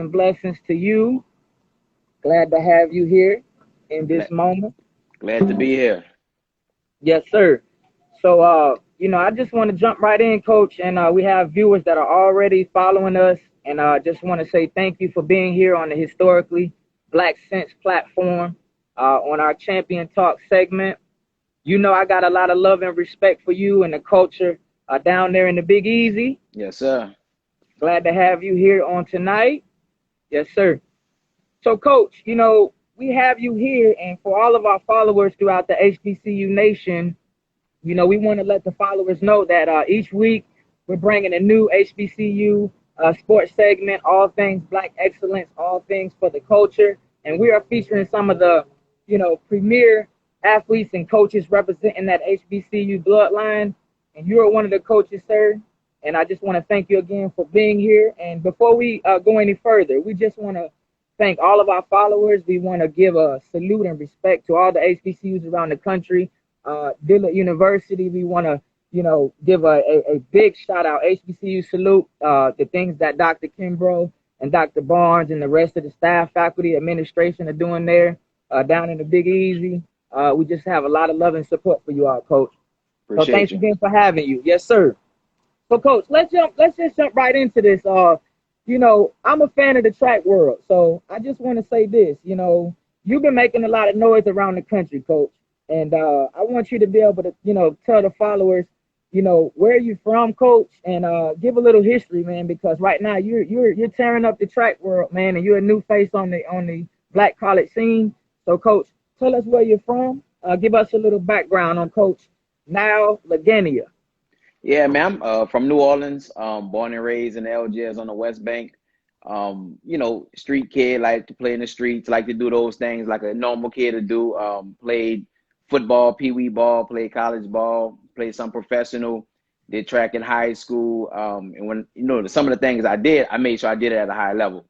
and blessings to you. Glad to have you here in this Glad, moment. glad to be here. Yes, sir. So, I just want to jump right in, Coach, and we have viewers that are already following us, and just want to say thank you for being here on the Historically Black Sense platform on our Champion Talk segment. You know, I got a lot of love and respect for you and the culture down there in the Big Easy. Yes, sir. Glad to have you here on tonight. Yes, sir. So, Coach, we have you here, and for all of our followers throughout the HBCU nation, we want to let the followers know that each week we're bringing a new HBCU sports segment, all things Black excellence, all things for the culture, and we are featuring some of the, premier athletes and coaches representing that HBCU bloodline, and you are one of the coaches, sir. And I just want to thank you again for being here. And before we go any further, we just want to thank all of our followers. We want to give a salute and respect to all the HBCUs around the country. Dillard University, we want to, give a big shout out, HBCU salute, the things that Dr. Kimbrough and Dr. Barnes and the rest of the staff, faculty, administration are doing there down in the Big Easy. We just have a lot of love and support for you all, Coach. So Appreciate thanks you. again for having you. Yes, sir. So, Coach, let's just jump right into this. I'm a fan of the track world, so I just want to say this. You've been making a lot of noise around the country, Coach, and I want you to be able to, tell the followers, where you from, Coach, and give a little history, man, because right now you're tearing up the track world, man, and you're a new face on the Black college scene. So, Coach, tell us where you're from. Give us a little background on Coach Nile Legania. Yeah, man. I'm from New Orleans. Born and raised in Algiers on the West Bank. Street kid, like to play in the streets, like to do those things like a normal kid to do. Played football, pee wee ball, played college ball, played some professional, did track in high school. And when some of the things I did, I made sure I did it at a high level.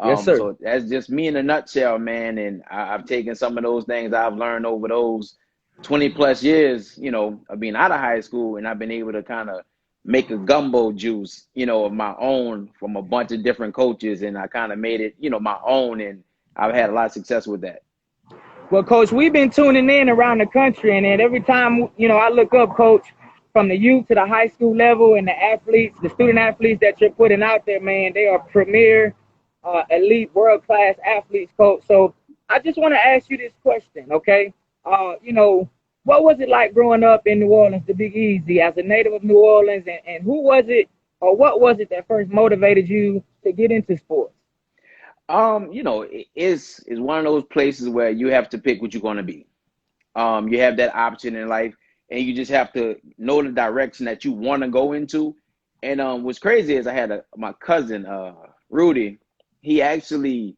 Yes, sir. So that's just me in a nutshell, man. And I've taken some of those things I've learned over those 20 plus years, of being out of high school, and I've been able to kind of make a gumbo juice, of my own from a bunch of different coaches, and I kind of made it, my own, and I've had a lot of success with that. Well, Coach, we've been tuning in around the country, and then every time, I look up, Coach, from the youth to the high school level and the athletes, the student athletes that you're putting out there, man, they are premier, elite, world-class athletes, Coach. So I just want to ask you this question, okay? What was it like growing up in New Orleans, the Big Easy, as a native of New Orleans, and who was it or what was it that first motivated you to get into sports? It's one of those places where you have to pick what you're going to be. You have that option in life, and you just have to know the direction that you want to go into. And what's crazy is I had my cousin, Rudy. He actually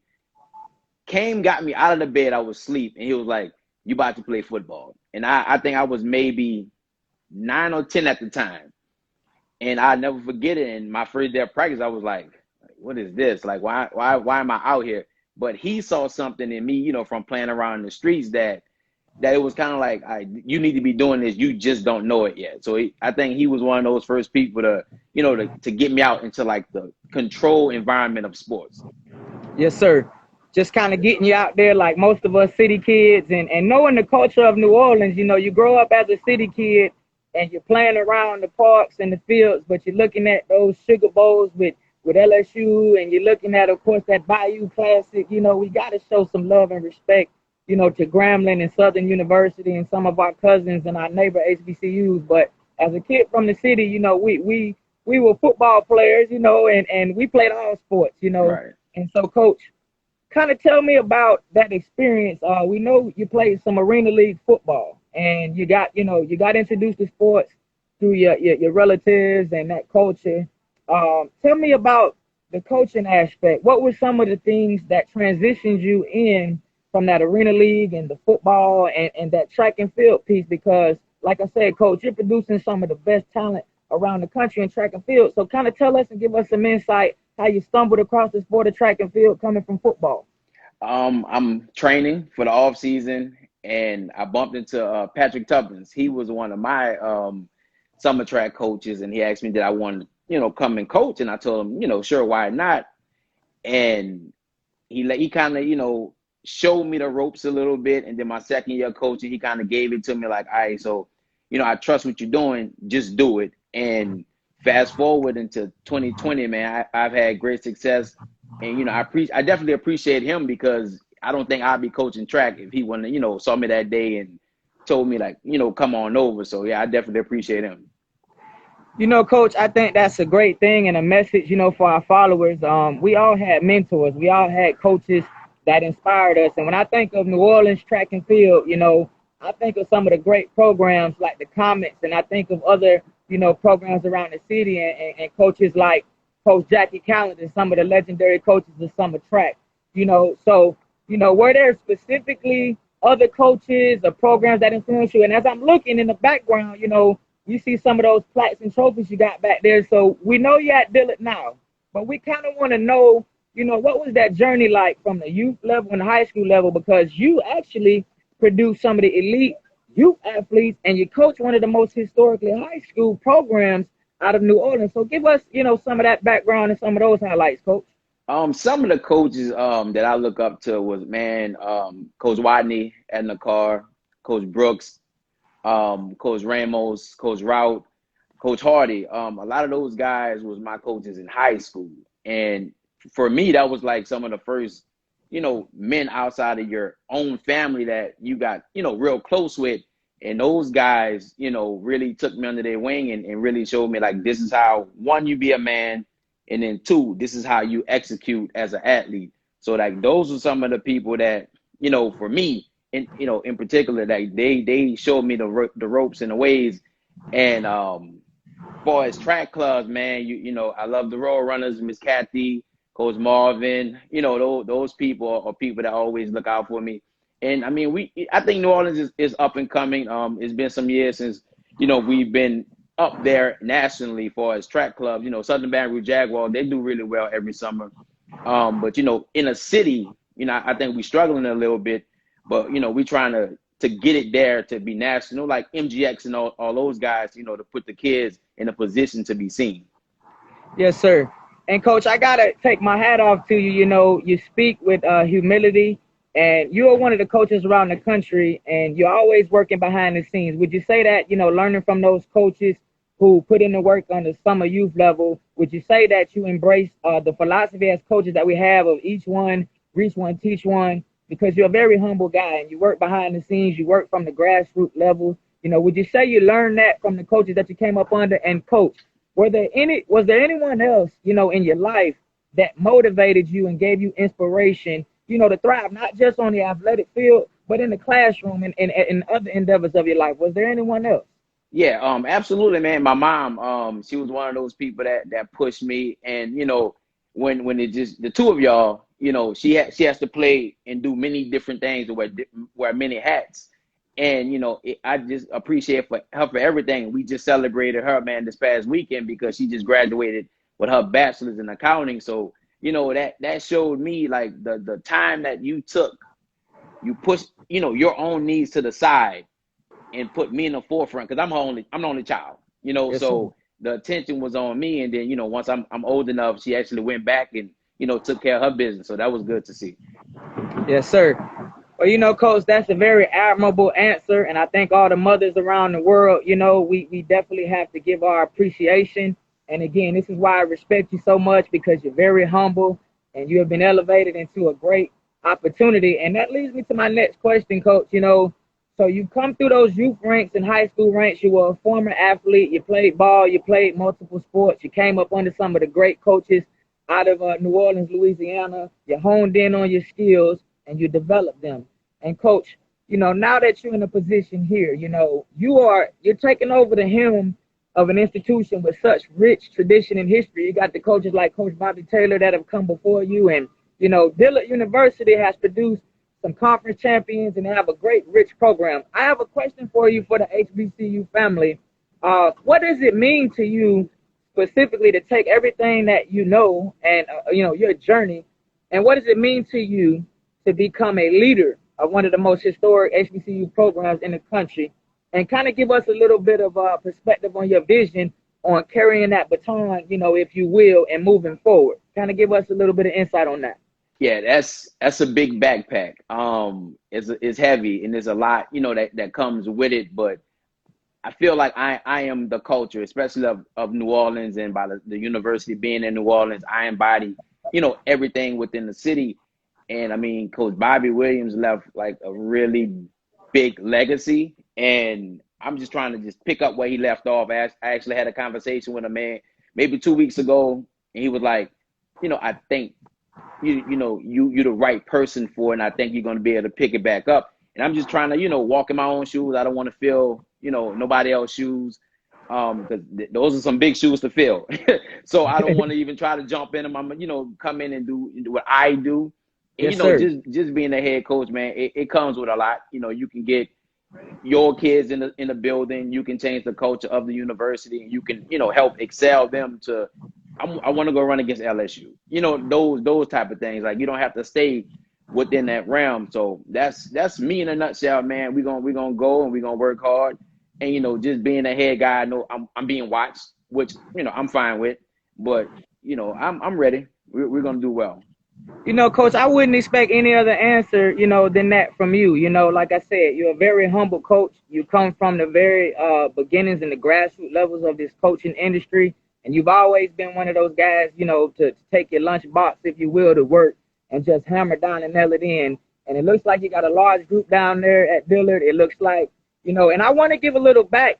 got me out of the bed. I was asleep, and he was like, "You about to play football?" And I think I was maybe 9 or 10 at the time. And I never forget it. And my first day of practice, I was like, what is this? Like, why am I out here? But he saw something in me, from playing around in the streets that it was kind of like, you need to be doing this. You just don't know it yet. So I think he was one of those first people to get me out into like the control environment of sports. Yes, sir. Just kind of getting you out there like most of us city kids and knowing the culture of New Orleans. You grow up as a city kid and you're playing around the parks and the fields, but you're looking at those Sugar Bowls with LSU, and you're looking at, of course, that Bayou Classic. We got to show some love and respect, to Grambling and Southern University and some of our cousins and our neighbor HBCUs. But as a kid from the city, we were football players, and we played all sports, Right. And so, Coach, kind of tell me about that experience. We know you played some Arena League football, and you got introduced to sports through your relatives and that culture. Tell me about the coaching aspect. What were some of the things that transitioned you in from that Arena League and the football and that track and field piece? Because, like I said, Coach, you're producing some of the best talent around the country in track and field. So kind of tell us and give us some insight how you stumbled across the sport of track and field coming from football. I'm training for the off season, and I bumped into Patrick Tubbins. He was one of my summer track coaches, and he asked me did I want to, come and coach, and I told him, sure, why not? and he kind of, you know, showed me the ropes a little bit. And then my second year coaching, he kind of gave it to me like, all right, so, you know, I trust what you're doing, just do it. And fast forward into 2020, man, I've had great success. And, you know, I definitely appreciate him, because I don't think I'd be coaching track if he wouldn't, you know, saw me that day and told me, like, you know, come on over. So yeah, I definitely appreciate him. You know, Coach, I think that's a great thing and a message, you know, for our followers. We all had mentors. We all had coaches that inspired us. And when I think of New Orleans track and field, you know, I think of some of the great programs like the Comets, and I think of other, you know, programs around the city, and coaches like Coach Jackie Callan, some of the legendary coaches of summer track, you know. So, you know, were there specifically other coaches or programs that influenced you? And as I'm looking in the background, you know, you see some of those plaques and trophies you got back there. So we know you're at Dillard now, but we kind of want to know, you know, what was that journey like from the youth level and the high school level? Because you actually produced some of the elite youth athletes, and you coach one of the most historically high school programs out of New Orleans. So give us, you know, some of that background and some of those highlights, Coach. Some of the coaches that I look up to was, Coach Watney at Nakar, Coach Brooks, Coach Ramos, Coach Rout, Coach Hardy. A lot of those guys was my coaches in high school. And for me, that was like some of the first, you know, men outside of your own family that you got, you know, real close with. And those guys, you know, really took me under their wing and really showed me, like, this is how, one, you be a man, and then two, this is how you execute as an athlete. So, like, those are some of the people that, you know, for me, in, you know, in particular, that they showed me the ropes and the ways. And far as track clubs, man, you know, I love the Road Runners, Miss Kathy, Coach Marvin. You know, those people are people that always look out for me. And I mean, I think New Orleans is up and coming. It's been some years since, you know, we've been up there nationally for as track clubs. You know, Southern Baton Rouge Jaguar, they do really well every summer. But, you know, in a city, you know, I think we're struggling a little bit. But, you know, we're trying to get it there to be national, like MGX and all those guys, you know, to put the kids in a position to be seen. Yes, sir. And, Coach, I got to take my hat off to you. You know, you speak with humility, and you are one of the coaches around the country, and you're always working behind the scenes. Would you say that, you know, learning from those coaches who put in the work on the summer youth level, would you say that you embrace the philosophy as coaches that we have of each one, reach one, teach one? Because you're a very humble guy, and you work behind the scenes, you work from the grassroots level. You know, would you say you learned that from the coaches that you came up under? And, Coach, was there anyone else, you know, in your life that motivated you and gave you inspiration, you know, to thrive, not just on the athletic field, but in the classroom and other endeavors of your life? Was there anyone else? Yeah, absolutely, man. My mom, she was one of those people that pushed me. And, you know, when it just the two of y'all, you know, she has to play and do many different things and wear many hats. And, you know, I just appreciate her for everything. We just celebrated her, man, this past weekend, because she just graduated with her bachelor's in accounting. So, you know, that showed me, like, the time that you took, you pushed, you know, your own needs to the side and put me in the forefront, because I'm the only child, you know. Yes, so the attention was on me. And then, you know, once I'm old enough, she actually went back and, you know, took care of her business. So that was good to see. Yes, sir. Well, you know, Coach, that's a very admirable answer. And I think all the mothers around the world, you know, we definitely have to give our appreciation. And again, this is why I respect you so much, because you're very humble and you have been elevated into a great opportunity. And that leads me to my next question, Coach. You know, so you come through those youth ranks and high school ranks. You were a former athlete. You played ball. You played multiple sports. You came up under some of the great coaches out of New Orleans, Louisiana. You honed in on your skills and you developed them. And, Coach, you know, now that you're in a position here, you know, you're taking over the helm of an institution with such rich tradition and history. You got the coaches like Coach Bobby Taylor that have come before you. And, you know, Dillard University has produced some conference champions, and they have a great, rich program. I have a question for you for the HBCU family. What does it mean to you specifically to take everything that you know and, you know, your journey, and what does it mean to you to become a leader of one of the most historic HBCU programs in the country? And kind of give us a little bit of perspective on your vision on carrying that baton, you know, if you will, and moving forward? Kind of give us a little bit of insight on that. Yeah, that's a big backpack. It's heavy, and there's a lot, you know, that comes with it. But I feel like I am the culture, especially of New Orleans, and by the university being in New Orleans, I embody, you know, everything within the city. And I mean, Coach Bobby Williams left like a really big legacy, and I'm just trying to just pick up where he left off. I actually had a conversation with a man maybe 2 weeks ago, and he was like, you know, I think you're the right person for it, and I think you're going to be able to pick it back up. And I'm just trying to, you know, walk in my own shoes. I don't want to fill, you know, nobody else's shoes, because those are some big shoes to fill. So I don't want to even try to jump in them. I'm, you know, come in and do what I do. And, Yes, you know, sir. just being a head coach, man, it comes with a lot. You know, you can get your kids in the building. You can change the culture of the university, and you can, you know, help excel them to. I want to go run against LSU. You know, those type of things. Like, you don't have to stay within that realm. So that's me in a nutshell, man. We're gonna go, and we're gonna work hard. And, you know, just being a head guy, I know I'm being watched, which, you know, I'm fine with. But, you know, I'm ready. We're gonna do well. You know, Coach, I wouldn't expect any other answer, you know, than that from you. You know, like I said, you're a very humble coach. You come from the very beginnings and the grassroots levels of this coaching industry. And you've always been one of those guys, you know, to take your lunch box, if you will, to work and just hammer down and nail it in. And it looks like you got a large group down there at Dillard. It looks like, you know, and I want to give a little a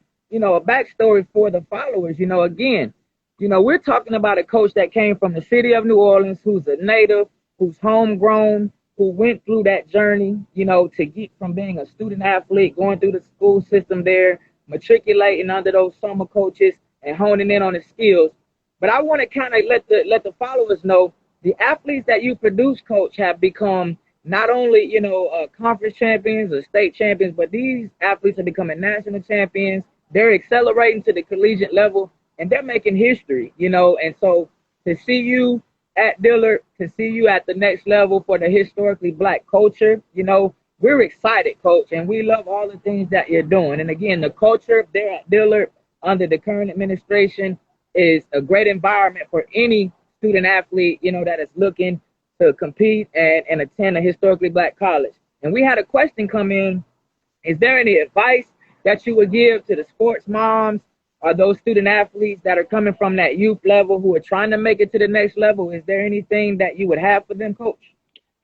backstory for the followers. You know, again, you know, we're talking about a coach that came from the city of New Orleans, who's a native, who's homegrown, who went through that journey, you know, to get from being a student athlete, going through the school system there, matriculating under those summer coaches and honing in on his skills. But I want to kind of let the followers know the athletes that you produce, Coach, have become not only, you know, conference champions or state champions, but these athletes are becoming national champions. They're accelerating to the collegiate level, and they're making history, you know. And so to see you at Dillard, to see you at the next level for the historically Black culture, you know, we're excited, Coach, and we love all the things that you're doing. And again, the culture there at Dillard under the current administration is a great environment for any student athlete, you know, that is looking to compete and attend a historically Black college. And we had a question come in. Is there any advice that you would give to the sports moms or those student athletes that are coming from that youth level who are trying to make it to the next level? Is there anything that you would have for them, Coach?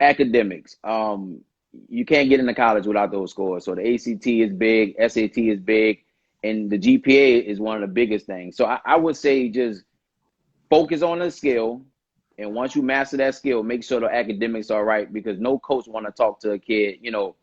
Academics. You can't get into college without those scores. So the ACT is big, SAT is big, and the GPA is one of the biggest things. So I would say just focus on the skill. And once you master that skill, make sure the academics are right, because no coach want to talk to a kid, you know,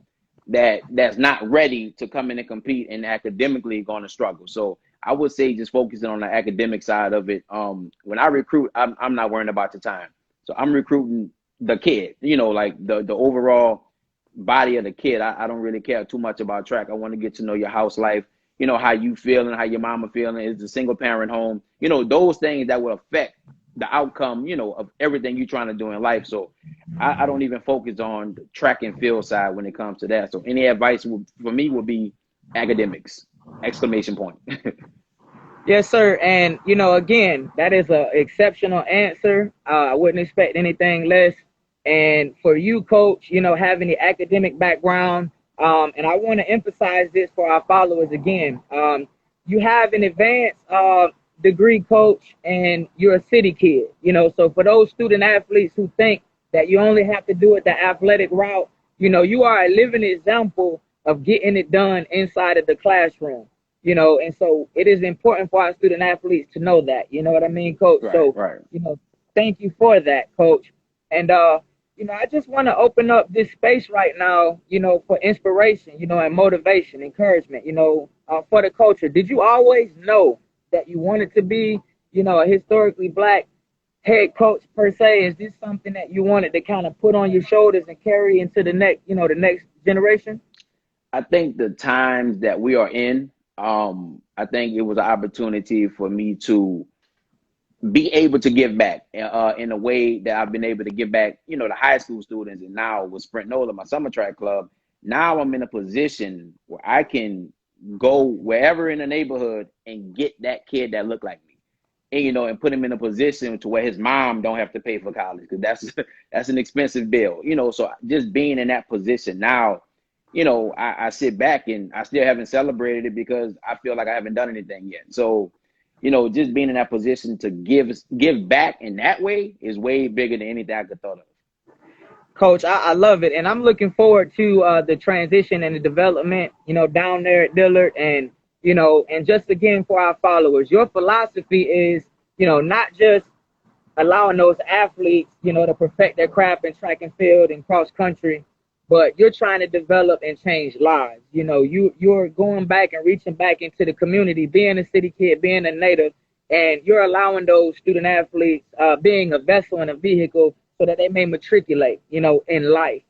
that's not ready to come in and compete and academically going to struggle. So I would say just focusing on the academic side of it. When I recruit, I'm not worrying about the time. So I'm recruiting the kid, you know, like the overall body of the kid. I don't really care too much about track. I want to get to know your house life, you know, how you feeling, how your mama feeling. Is a single parent home, you know, those things that will affect the outcome, you know, of everything you're trying to do in life. So I don't even focus on the track and field side when it comes to that. So any advice for me would be academics, exclamation point. Yes, sir. And, you know, again, that is an exceptional answer. I wouldn't expect anything less. And for you, Coach, you know, having the academic background, and I want to emphasize this for our followers again. You have an advanced degree, Coach, and you're a city kid, you know. So for those student athletes who think that you only have to do it the athletic route, you know, you are a living example of getting it done inside of the classroom, you know. And so it is important for our student athletes to know that, you know what I mean, Coach? Right. You know, thank you for that, Coach. And, you know, I just want to open up this space right now, you know, for inspiration, you know, and motivation, encouragement, you know, for the culture. Did you always know that you wanted to be, you know, a historically Black head coach per se? Is this something that you wanted to kind of put on your shoulders and carry into the next, you know, the next generation? I think the times that we are in, I think it was an opportunity for me to be able to give back in a way that I've been able to give back, you know, to high school students. And now with Sprint NOLA, my summer track club, now I'm in a position where I can go wherever in the neighborhood and get that kid that look like me, and and put him in a position to where his mom don't have to pay for college, because that's an expensive bill. So just being in that position now, I sit back and I still haven't celebrated it because I feel like I haven't done anything yet. So, just being in that position to give back in that way is way bigger than anything I could thought of. Coach, I love it, and I'm looking forward to the transition and the development, down there at Dillard, and and just again for our followers, your philosophy is, not just allowing those athletes, to perfect their craft in track and field and cross country, but you're trying to develop and change lives. You're going back and reaching back into the community, being a city kid, being a native, and you're allowing those student athletes being a vessel and a vehicle so that they may matriculate, in life,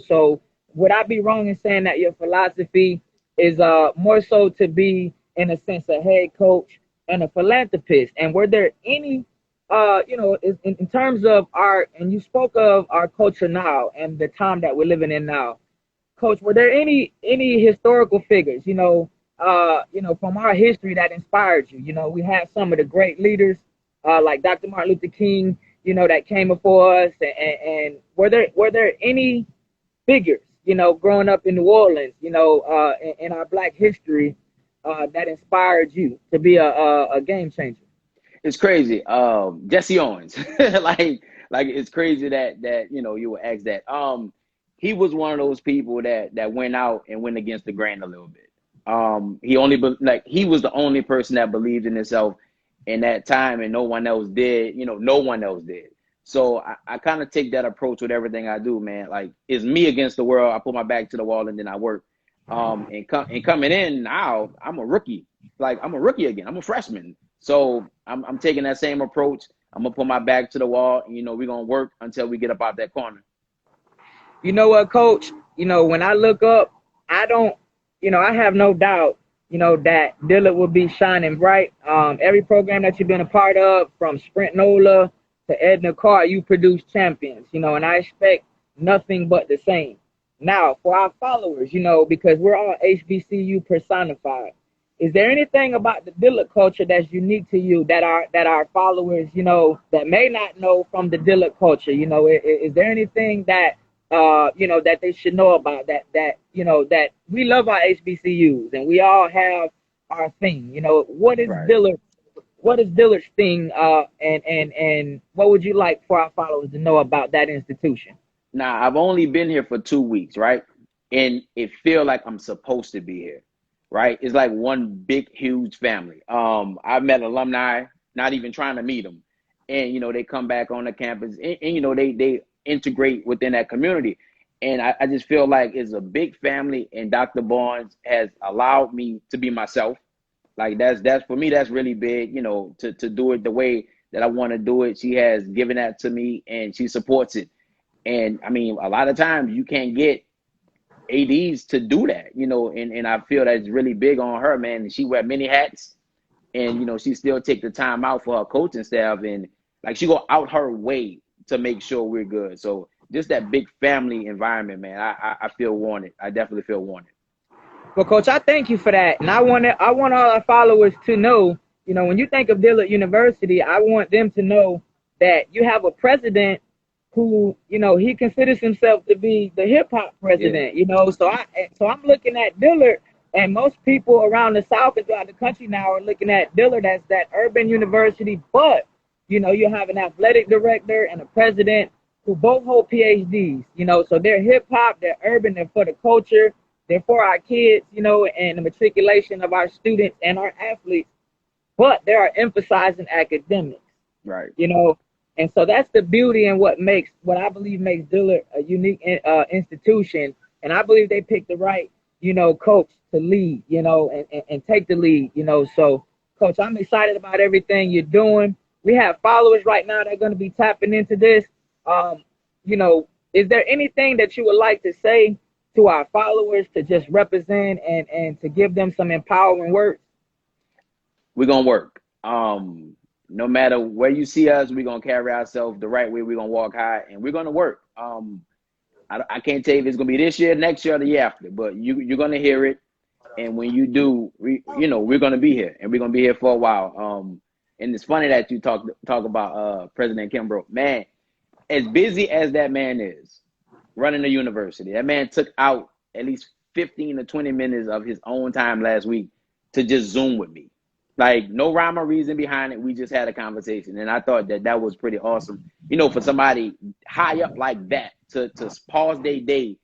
So would I be wrong in saying that your philosophy is more so to be, in a sense, a head coach and a philanthropist? And were there any, in terms of and you spoke of our culture now and the time that we're living in now, Coach, were there any historical figures, from our history that inspired you? We have some of the great leaders, like Dr. Martin Luther King, that came before us, and were there any figures, growing up in New Orleans, in our Black history, that inspired you to be a game changer? It's crazy. Jesse Owens, like it's crazy that you would ask that. He was one of those people that went out and went against the grain a little bit. He was the only person that believed in himself in that time, and no one else did. No one else did. So I kind of take that approach with everything I do, man. Like, it's me against the world. I put my back to the wall and then I work. And coming in now, I'm a rookie. Like, I'm a rookie again. I'm a freshman. So I'm taking that same approach. I'm gonna put my back to the wall. And, we're gonna work until we get up out that corner. You know what, Coach? When I look up, I don't, I have no doubt, that Dillard will be shining bright. Every program that you've been a part of, from Sprint Nola to Edna Carr, you produce champions, and I expect nothing but the same. Now, for our followers, because we're all HBCU personified, is there anything about the Dillard culture that's unique to you that our followers, that may not know from the Dillard culture? Is there anything that that they should know about, that we love our HBCUs and we all have our thing? What is Right. Dillard? What is Dillard's thing? And what would you like for our followers to know about that institution? Now, I've only been here for 2 weeks, right? And it feel like I'm supposed to be here, right? It's like one big, huge family. I've met alumni, not even trying to meet them. And, they come back on the campus and they integrate within that community. And I just feel like it's a big family, and Dr. Barnes has allowed me to be myself. Like, that's for me, that's really big, to do it the way that I want to do it. She has given that to me and she supports it. And I mean, a lot of times you can't get ADs to do that, and I feel that's really big on her, man. And she wear many hats, and, she still take the time out for her coaching staff, and like, she go out her way to make sure we're good. So just that big family environment, man, I feel wanted. I definitely feel wanted. Well, Coach, I thank you for that. And I want all our followers to know, when you think of Dillard University, I want them to know that you have a president who, he considers himself to be the hip hop president, Yeah. So I'm looking at Dillard, and most people around the South and throughout the country now are looking at Dillard as that urban university. But, you have an athletic director and a president who both hold PhDs, so they're hip hop, they're urban, they're for the culture, they're for our kids, and the matriculation of our students and our athletes, but they are emphasizing academics. Right. And so that's the beauty and what I believe makes Dillard a unique institution. And I believe they picked the right, coach to lead, and take the lead, So, Coach, I'm excited about everything you're doing. We have followers right now that are going to be tapping into this. Is there anything that you would like to say to our followers to just represent and to give them some empowering words? We're going to work. No matter where you see us, we're going to carry ourselves the right way. We're going to walk high, and we're going to work. I can't tell you if it's going to be this year, next year, or the year after, but you're going to hear it. And when you do, we're going to be here, and we're going to be here for a while. And it's funny that you talk about President Kimbrough. Man, as busy as that man is running the university, that man took out at least 15 to 20 minutes of his own time last week to just Zoom with me. Like, no rhyme or reason behind it. We just had a conversation. And I thought that was pretty awesome, for somebody high up like that to pause their day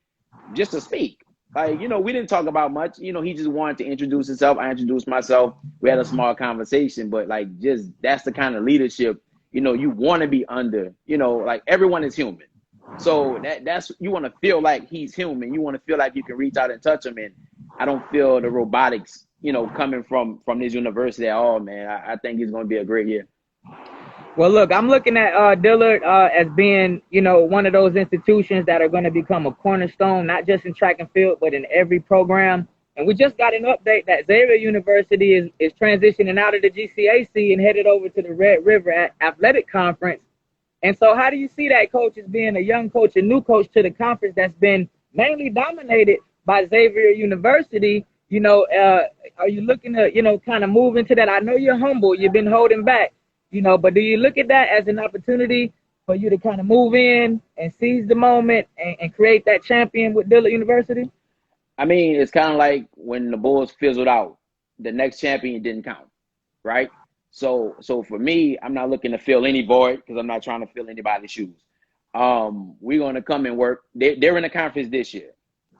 just to speak. Like, we didn't talk about much. He just wanted to introduce himself. I introduced myself. We had a small conversation. But, like, just that's the kind of leadership, you want to be under. Like, everyone is human. So that's you want to feel like he's human. You want to feel like you can reach out and touch him. And I don't feel the robotics, coming from this university at all, man. I think it's going to be a great year. Well, look, I'm looking at Dillard as being, one of those institutions that are going to become a cornerstone, not just in track and field, but in every program. And we just got an update that Xavier University is transitioning out of the GCAC and headed over to the Red River Athletic Conference. And so how do you see that, coach, as being a young coach, a new coach to the conference that's been mainly dominated by Xavier University? Are you looking to, kind of move into that? I know you're humble. You've been holding back, but do you look at that as an opportunity for you to kind of move in and seize the moment and create that champion with Dillard University? I mean, it's kind of like when the Bulls fizzled out, the next champion didn't count, right? So for me, I'm not looking to fill any void because I'm not trying to fill anybody's shoes. We're going to come and work. They're in the conference this year.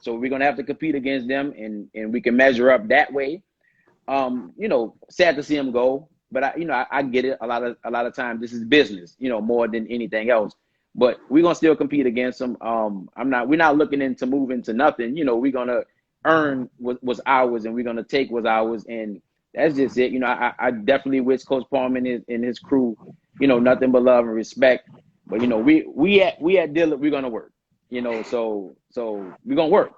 So we're going to have to compete against them, and we can measure up that way. Sad to see them go, but I get it. A lot of times this is business, more than anything else. But we're going to still compete against them. We're not looking into moving to nothing. We're going to earn what's ours, and we're going to take what's ours. And that's just it. I definitely wish Coach Palmer and his crew, nothing but love and respect. But, we at Dillard, we're going to work, so we're going to work.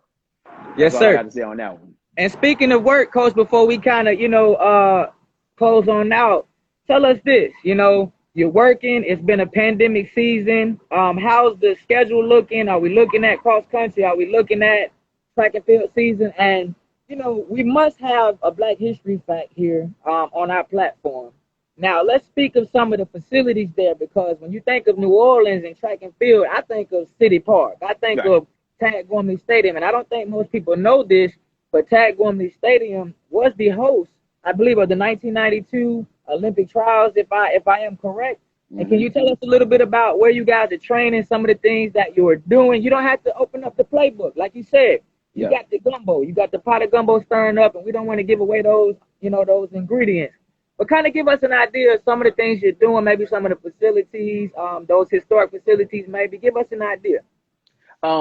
Yes, That's sir. all I got to say on that one. And speaking of work, Coach, before we kind of, close on out, tell us this, you're working. It's been a pandemic season. How's the schedule looking? Are we looking at cross country? Are we looking at track and field season? And, we must have a Black History fact here on our platform. Now, let's speak of some of the facilities there, because when you think of New Orleans and track and field, I think of City Park. I think of Tad Gormley Stadium. And I don't think most people know this, but Tad Gormley Stadium was the host, I believe, of the 1992 Olympic trials, if I am correct. Mm-hmm. And can you tell us a little bit about where you guys are training, some of the things that you're doing? You don't have to open up the playbook. Like you said, you got the gumbo. You got the pot of gumbo stirring up, and we don't want to give away those, those ingredients. But kind of give us an idea of some of the things you're doing, maybe some of the facilities, those historic facilities, maybe. Give us an idea.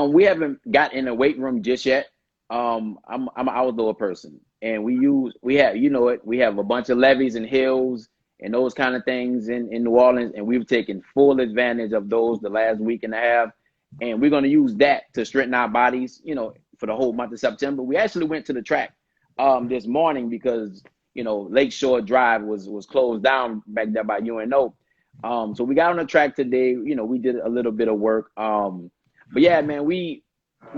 We haven't got in the weight room just yet. I'm an outdoor person, and we have a bunch of levees and hills and those kind of things in New Orleans, and we've taken full advantage of those the last week and a half, and we're going to use that to strengthen our bodies, for the whole month of September. We actually went to the track this morning because Lakeshore Drive was closed down back there by UNO. So we got on the track today. We did a little bit of work. But yeah, man, we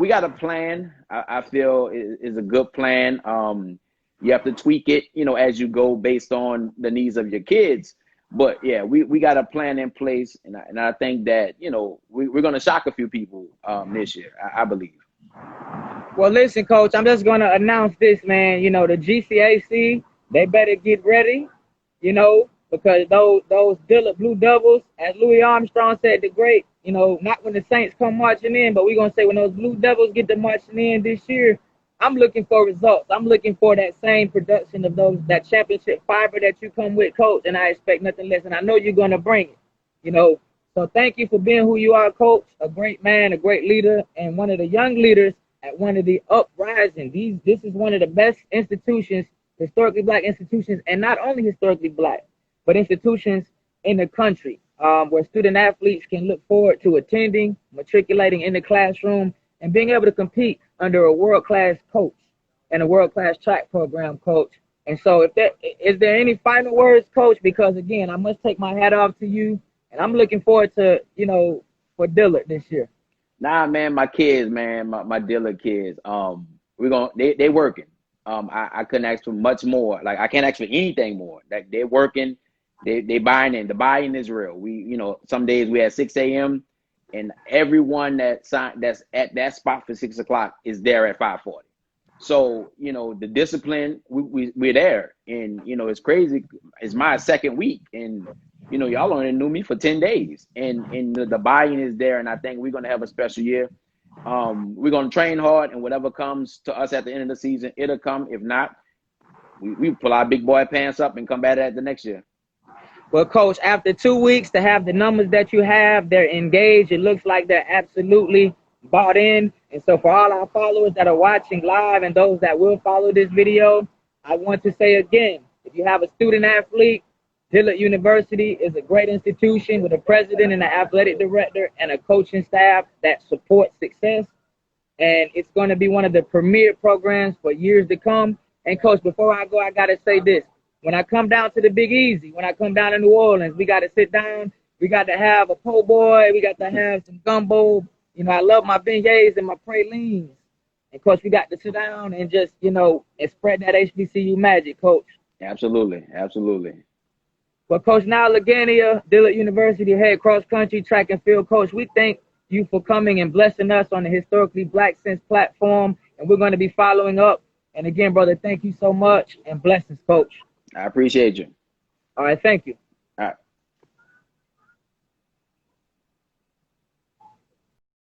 got a plan. I feel is a good plan. You have to tweak it, as you go based on the needs of your kids. But yeah, we got a plan in place, and I think that we're gonna shock a few people this year. I believe. Well, listen, Coach, I'm just gonna announce this, man. The GCAC, they better get ready, because those Dillard Blue Devils, as Louis Armstrong said, the great, not when the Saints come marching in, but we're going to say when those Blue Devils get to marching in this year, I'm looking for results. I'm looking for that same production of that championship fiber that you come with, Coach, and I expect nothing less, and I know you're going to bring it, So thank you for being who you are, Coach, a great man, a great leader, and one of the young leaders at one of the uprising. This is one of the best institutions, historically Black institutions, and not only historically Black, but institutions in the country, where student athletes can look forward to attending, matriculating in the classroom, and being able to compete under a world-class coach and a world-class track program, Coach. And so is there any final words, Coach? Because, again, I must take my hat off to you, and I'm looking forward to, for Dillard this year. Nah, man, my kids, man, my Dillard kids, they working. I couldn't ask for much more. Like, I can't ask for anything more. Like, they're working, they buying in. The buy-in is real. We, you know, some days we at 6 a.m. and everyone that's at that spot for 6 o'clock is there at 5:40. So, you know, the discipline, we're there. And, you know, it's crazy. It's my second week. And, you know, y'all only knew me for 10 days. And the buy-in is there. And I think we're going to have a special year. We're going to train hard. And whatever comes to us at the end of the season, it'll come. If not, we pull our big boy pants up and come back at the next year. Well, Coach, after 2 weeks to have the numbers that you have, they're engaged. It looks like they're absolutely bought in. And so for all our followers that are watching live and those that will follow this video, I want to say again, if you have a student athlete, Dillard University is a great institution with a president and an athletic director and a coaching staff that supports success. And it's going to be one of the premier programs for years to come. And Coach, before I go, I got to say this. When I come down to the Big Easy, when I come down to New Orleans, we got to sit down. We got to have a po' boy. We got to have some gumbo. You know, I love my beignets and my pralines. And, Coach, we got to sit down and just, you know, and spread that HBCU magic, Coach. Absolutely. Absolutely. Well, Coach Nile Legania, Dillard University head cross-country track and field coach, we thank you for coming and blessing us on the Historically Black Sense platform. And we're going to be following up. And, again, brother, thank you so much. And blessings, Coach. I appreciate you. All right, thank you. All right.